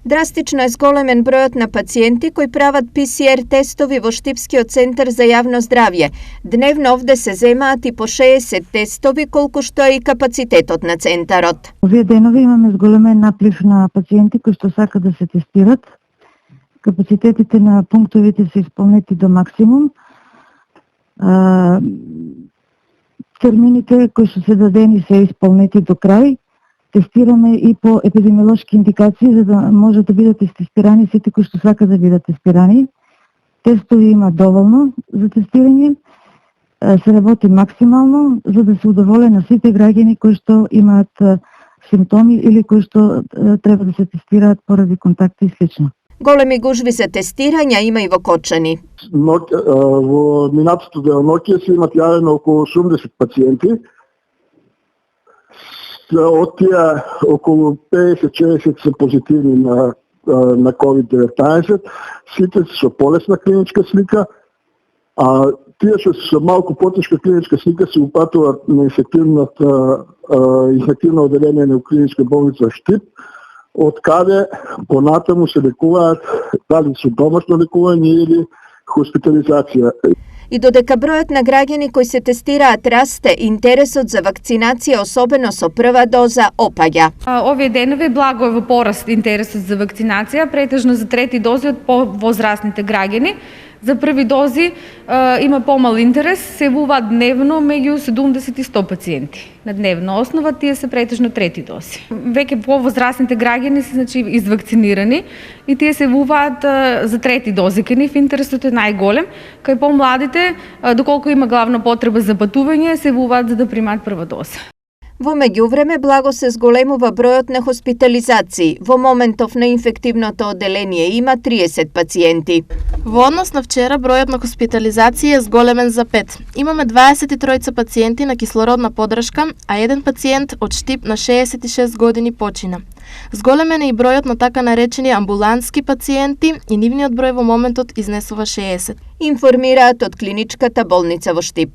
Drastično je zgolemen bројот на пациенти кои прават PCR тестови во Штипскиот центар за јавно здравје. Дневно овде се земаат и по 60 тестови, колку што е и капацитетот на центарот. Овие денови имаме зголемен наплив на пациенти кои што сакаат да се тестират. Капацитетите на пунктовите се исполнети до максимум. Термините кои што се дадени се исполнети до крај. Тестираме и по епидемиолошки индикации, за да може да бидат тестирани сите кои што сакаат да бидат тестирани. Тестови има доволно за тестирање. Се работи максимално за да се удоволе на сите граѓани кои што имаат симптоми или кои што треба да се тестираат поради контакти и слично. Големи гужви за тестирања има и во Кочани. Во минатото деноноќе се имат јавено околу 80 пациенти. Од тие околу 50-60 се позитивни на COVID-19, сите со полесна клиничка слика, а тие со малку потешка клиничка слика се упатуваат на инфективно одделение на клиничка болница Штип, од каде понатаму се лекуваат дали со домашно лекување или хоспитализација. И додека бројот на граѓани кои се тестираат расте, интересот за вакцинација, особено со прва доза, опаѓа. Овие денови благо е во пораст интересот за вакцинација, претежно за трети дози од повозрастните граѓани. За први дози има помал интерес, се явуваат дневно меѓу 70 и 100 пациенти. На дневна основа тие се претежно трети дози. Веќе повозрастните граѓани се извакцинирани и тие се явуваат за трети дози. Кај нив интересот е најголем, кај помладите, доколку има главна потреба за патување, се явуваат за да примаат прва доза. Во меѓувреме благо се зголемува бројот на хоспитализации. Во моментов на инфективното одделение има 30 пациенти. Во однос на вчера бројот на хоспитализации е зголемен за 5. Имаме 23 пациенти на кислородна подршка, а еден пациент од Штип на 66 години почина. Зголемен е и бројот на така наречени амбулантски пациенти и нивниот број во моментот изнесува 60. Информираат од клиничката болница во Штип.